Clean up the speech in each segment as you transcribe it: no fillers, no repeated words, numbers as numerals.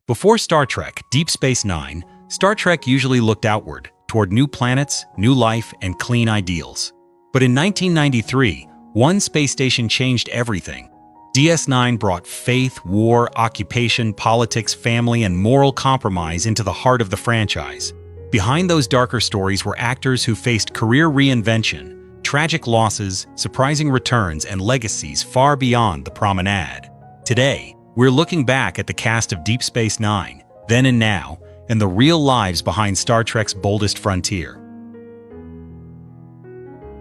Before Star Trek Deep Space Nine, Star Trek usually looked outward, toward new planets, new life, and clean ideals. But in 1993, one space station changed everything. DS9 brought faith, war, occupation, politics, family, and moral compromise into the heart of the franchise. Behind those darker stories were actors who faced career reinvention, tragic losses, surprising returns, and legacies far beyond the promenade. Today, we're looking back at the cast of Deep Space Nine, then and now, and the real lives behind Star Trek's boldest frontier.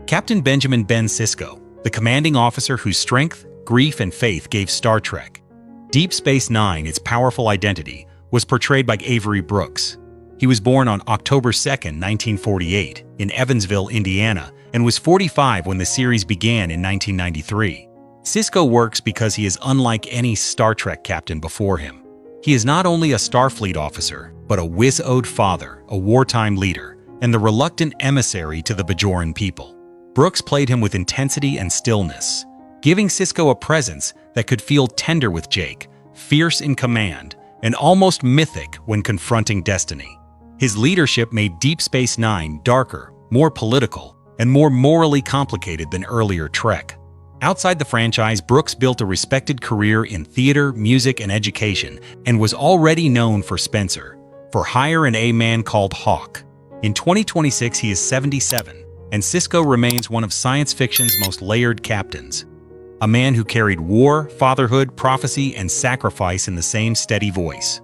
Captain Benjamin Ben Sisko, the commanding officer whose strength, grief, and faith gave Star Trek Deep Space Nine its powerful identity, was portrayed by Avery Brooks. He was born on October 2, 1948, in Evansville, Indiana, and was 45 when the series began in 1993. Sisko works because he is unlike any Star Trek captain before him. He is not only a Starfleet officer, but a wiz-o'd father, a wartime leader, and the reluctant emissary to the Bajoran people. Brooks played him with intensity and stillness, giving Sisko a presence that could feel tender with Jake, fierce in command, and almost mythic when confronting destiny. His leadership made Deep Space Nine darker, more political, and more morally complicated than earlier Trek. Outside the franchise, Brooks built a respected career in theater, music, and education, and was already known for Spencer, For Hire and A Man Called Hawk. In 2026, he is 77, and Sisko remains one of science fiction's most layered captains. A man who carried war, fatherhood, prophecy, and sacrifice in the same steady voice.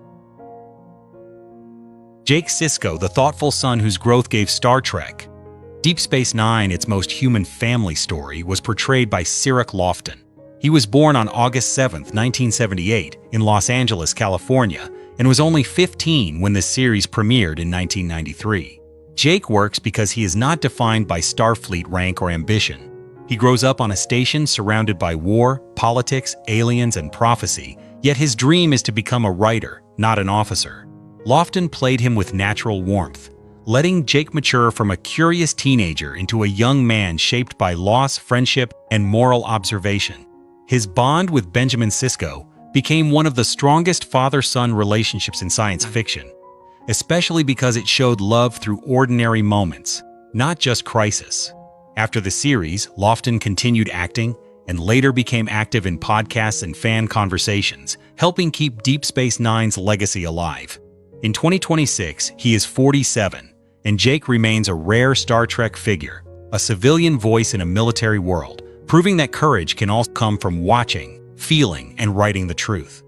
Jake Sisko, the thoughtful son whose growth gave Star Trek Deep Space Nine its most human family story, was portrayed by Cirroc Lofton. He was born on August 7, 1978, in Los Angeles, California, and was only 15 when the series premiered in 1993. Jake works because he is not defined by Starfleet rank or ambition. He grows up on a station surrounded by war, politics, aliens, and prophecy, yet his dream is to become a writer, not an officer. Lofton played him with natural warmth, letting Jake mature from a curious teenager into a young man shaped by loss, friendship, and moral observation. His bond with Benjamin Sisko became one of the strongest father-son relationships in science fiction, especially because it showed love through ordinary moments, not just crisis. After the series, Lofton continued acting and later became active in podcasts and fan conversations, helping keep Deep Space Nine's legacy alive. In 2026, he is 47, and Jake remains a rare Star Trek figure, a civilian voice in a military world, proving that courage can also come from watching, feeling, and writing the truth.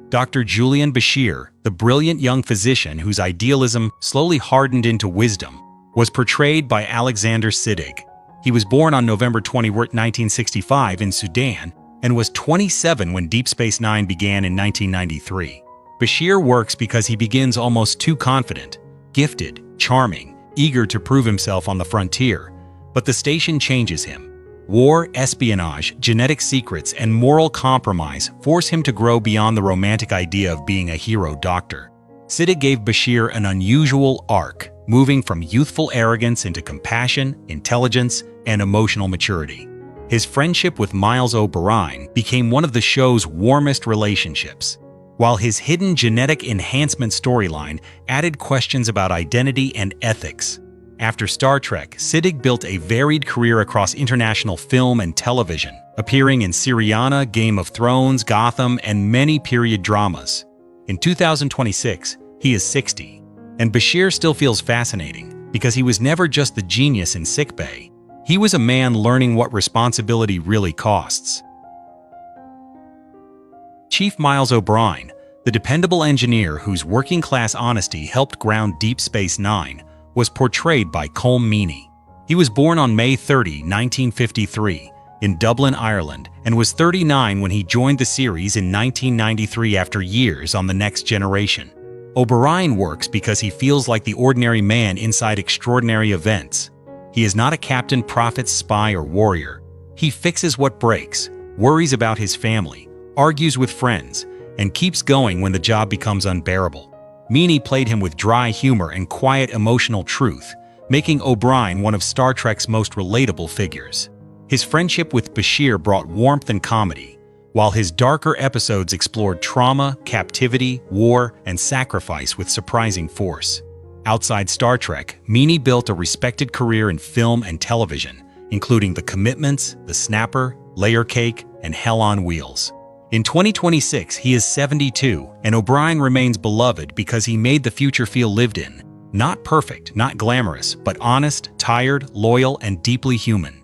Dr. Julian Bashir, the brilliant young physician whose idealism slowly hardened into wisdom, was portrayed by Alexander Siddig. He was born on November 20, 1965 in Sudan, and was 27 when Deep Space Nine began in 1993. Bashir works because he begins almost too confident, gifted, charming, eager to prove himself on the frontier, but the station changes him. War, espionage, genetic secrets, and moral compromise force him to grow beyond the romantic idea of being a hero doctor. Siddig gave Bashir an unusual arc, moving from youthful arrogance into compassion, intelligence, and emotional maturity. His friendship with Miles O'Brien became one of the show's warmest relationships, while his hidden genetic enhancement storyline added questions about identity and ethics. After Star Trek, Siddig built a varied career across international film and television, appearing in Syriana, Game of Thrones, Gotham, and many period dramas. In 2026, he is 60, and Bashir still feels fascinating because he was never just the genius in sickbay. He was a man learning what responsibility really costs. Chief Miles O'Brien, the dependable engineer whose working-class honesty helped ground Deep Space Nine, was portrayed by Colm Meaney. He was born on May 30, 1953, in Dublin, Ireland, and was 39 when he joined the series in 1993 after years on The Next Generation. O'Brien works because he feels like the ordinary man inside extraordinary events. He is not a captain, prophet, spy, or warrior. He fixes what breaks, worries about his family, argues with friends, and keeps going when the job becomes unbearable. Meaney played him with dry humor and quiet emotional truth, making O'Brien one of Star Trek's most relatable figures. His friendship with Bashir brought warmth and comedy, while his darker episodes explored trauma, captivity, war, and sacrifice with surprising force. Outside Star Trek, Meany built a respected career in film and television, including The Commitments, The Snapper, Layer Cake, and Hell on Wheels. In 2026, he is 72, and O'Brien remains beloved because he made the future feel lived in. Not perfect, not glamorous, but honest, tired, loyal, and deeply human.